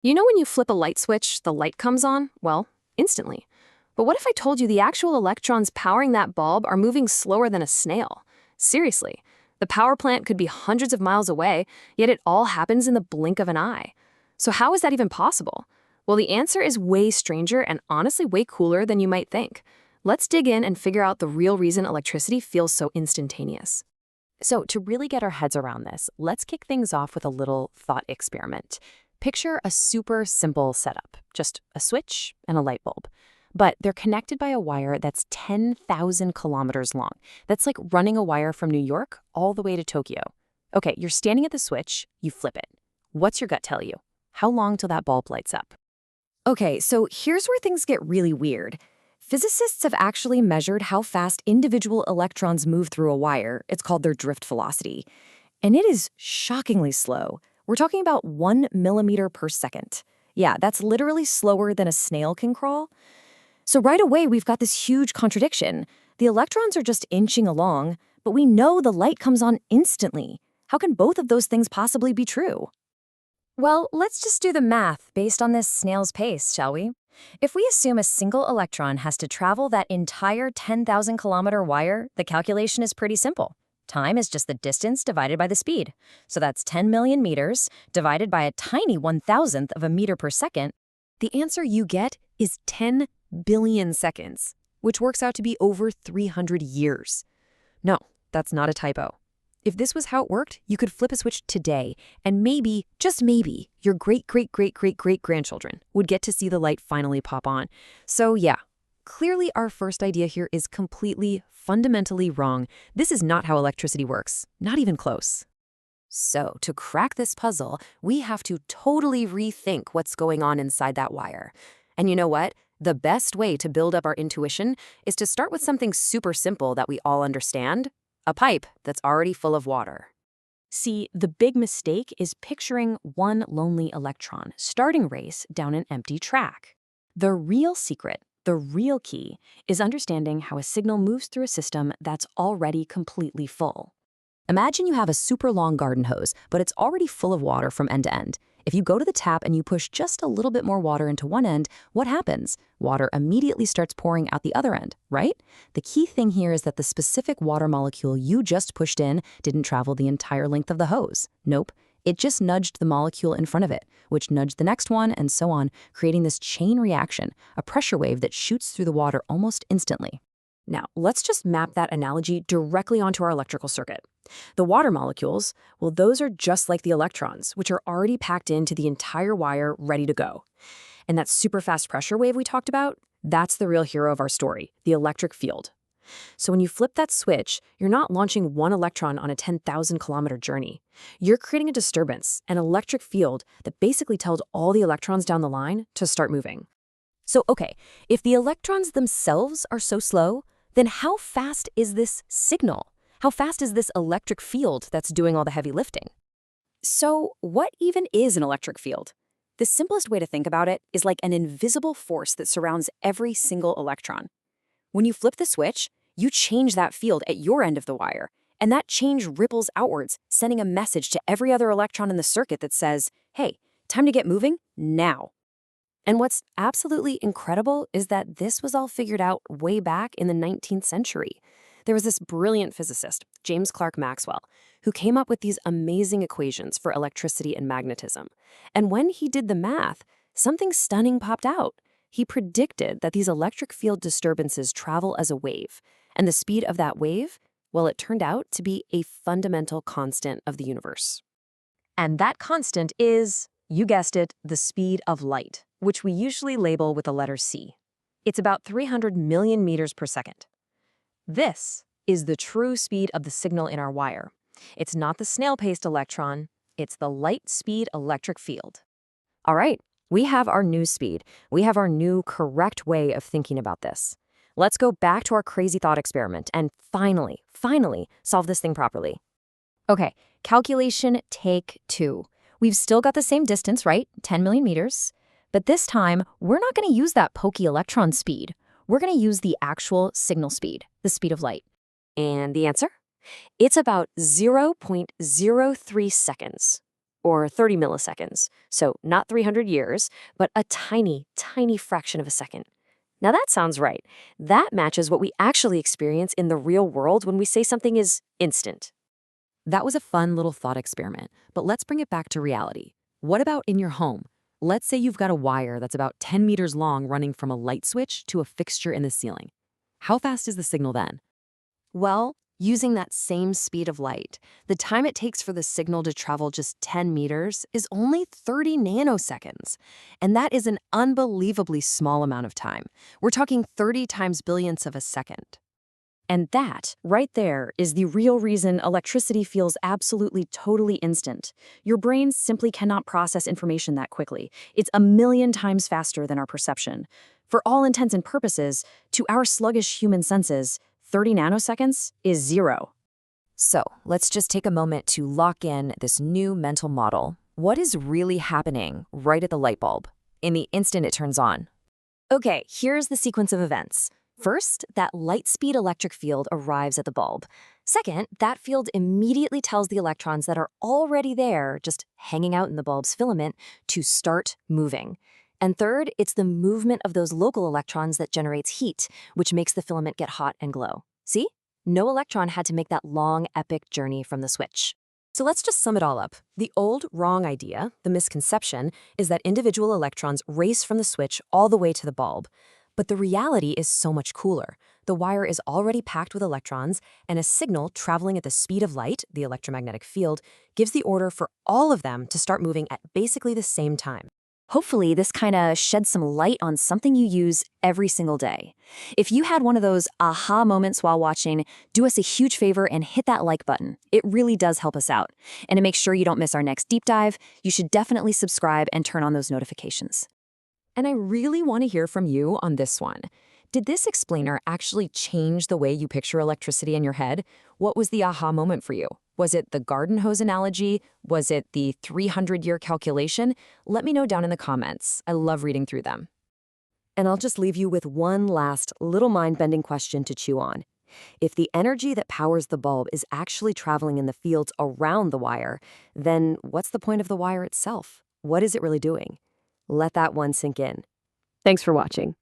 You know when you flip a light switch, the light comes on? Well, instantly. But what if I told you the actual electrons powering that bulb are moving slower than a snail? Seriously, the power plant could be hundreds of miles away, yet it all happens in the blink of an eye. So how is that even possible? Well, the answer is way stranger and honestly way cooler than you might think. Let's dig in and figure out the real reason electricity feels so instantaneous. So to really get our heads around this, let's kick things off with a little thought experiment. Picture a super simple setup, just a switch and a light bulb. But they're connected by a wire that's 10,000 kilometers long. That's like running a wire from New York all the way to Tokyo. Okay, you're standing at the switch, you flip it. What's your gut tell you? How long till that bulb lights up? Okay, so here's where things get really weird. Physicists have actually measured how fast individual electrons move through a wire. It's called their drift velocity. And it is shockingly slow. We're talking about 1 millimeter per second. Yeah, that's literally slower than a snail can crawl. So right away, we've got this huge contradiction. The electrons are just inching along, but we know the light comes on instantly. How can both of those things possibly be true? Well, let's just do the math based on this snail's pace, shall we? If we assume a single electron has to travel that entire 10,000-kilometer wire, the calculation is pretty simple. Time is just the distance divided by the speed. So that's 10 million meters divided by a tiny 1,000th of a meter per second. The answer you get is 10 billion seconds, which works out to be over 300 years. No, that's not a typo. If this was how it worked, you could flip a switch today, and maybe, just maybe, your great-great-great-great-great-grandchildren would get to see the light finally pop on. So yeah, clearly our first idea here is completely, fundamentally wrong. This is not how electricity works, not even close. So to crack this puzzle, we have to totally rethink what's going on inside that wire. And you know what? The best way to build up our intuition is to start with something super simple that we all understand. A pipe that's already full of water. See, the big mistake is picturing one lonely electron starting race down an empty track. The real secret, the real key, is understanding how a signal moves through a system that's already completely full. Imagine you have a super long garden hose, but it's already full of water from end to end. If you go to the tap and you push just a little bit more water into one end, what happens? Water immediately starts pouring out the other end, right? The key thing here is that the specific water molecule you just pushed in didn't travel the entire length of the hose. Nope. It just nudged the molecule in front of it, which nudged the next one and so on, creating this chain reaction, a pressure wave that shoots through the water almost instantly. Now, let's just map that analogy directly onto our electrical circuit. The water molecules, well, those are just like the electrons, which are already packed into the entire wire, ready to go. And that super fast pressure wave we talked about, that's the real hero of our story, the electric field. So when you flip that switch, you're not launching one electron on a 10,000-kilometer journey. You're creating a disturbance, an electric field that basically tells all the electrons down the line to start moving. So, okay, if the electrons themselves are so slow, then how fast is this signal? How fast is this electric field that's doing all the heavy lifting? So what even is an electric field? The simplest way to think about it is like an invisible force that surrounds every single electron. When you flip the switch, you change that field at your end of the wire, and that change ripples outwards, sending a message to every other electron in the circuit that says, hey, time to get moving now. And what's absolutely incredible is that this was all figured out way back in the 19th century. There was this brilliant physicist, James Clerk Maxwell, who came up with these amazing equations for electricity and magnetism. And when he did the math, something stunning popped out. He predicted that these electric field disturbances travel as a wave. And the speed of that wave, well, it turned out to be a fundamental constant of the universe. And that constant is, you guessed it, the speed of light, which we usually label with the letter c. It's about 300 million meters per second. This is the true speed of the signal in our wire. It's not the snail-paced electron, it's the light-speed electric field. All right, we have our new speed. We have our new correct way of thinking about this. Let's go back to our crazy thought experiment and finally solve this thing properly. Okay, calculation take 2. We've still got the same distance, right? 10 million meters. But this time, we're not going to use that pokey electron speed. We're going to use the actual signal speed, the speed of light. And the answer? It's about 0.03 seconds. or 30 milliseconds. So not 300 years, but a tiny, tiny fraction of a second. Now that sounds right. That matches what we actually experience in the real world when we say something is instant. That was a fun little thought experiment, but let's bring it back to reality. What about in your home? Let's say you've got a wire that's about 10 meters long running from a light switch to a fixture in the ceiling. How fast is the signal then? Well, using that same speed of light, the time it takes for the signal to travel just 10 meters is only 30 nanoseconds. And that is an unbelievably small amount of time. We're talking 30 times billionths of a second. And that, right there, is the real reason electricity feels absolutely totally instant. Your brain simply cannot process information that quickly. It's a million times faster than our perception. For all intents and purposes, to our sluggish human senses, 30 nanoseconds is zero. So let's just take a moment to lock in this new mental model. What is really happening right at the light bulb in the instant it turns on? Okay, here's the sequence of events. First, that light-speed electric field arrives at the bulb. Second, that field immediately tells the electrons that are already there, just hanging out in the bulb's filament, to start moving. And third, it's the movement of those local electrons that generates heat, which makes the filament get hot and glow. See? No electron had to make that long, epic journey from the switch. So let's just sum it all up. The old wrong idea, the misconception, is that individual electrons race from the switch all the way to the bulb. But the reality is so much cooler. The wire is already packed with electrons, and a signal traveling at the speed of light, the electromagnetic field, gives the order for all of them to start moving at basically the same time. Hopefully, this kind of sheds some light on something you use every single day. If you had one of those aha moments while watching, do us a huge favor and hit that like button. It really does help us out. And to make sure you don't miss our next deep dive, you should definitely subscribe and turn on those notifications. And I really want to hear from you on this one. Did this explainer actually change the way you picture electricity in your head? What was the aha moment for you? Was it the garden hose analogy? Was it the 300-year calculation? Let me know down in the comments. I love reading through them. And I'll just leave you with one last little mind-bending question to chew on. If the energy that powers the bulb is actually traveling in the fields around the wire, then what's the point of the wire itself? What is it really doing? Let that one sink in. Thanks for watching.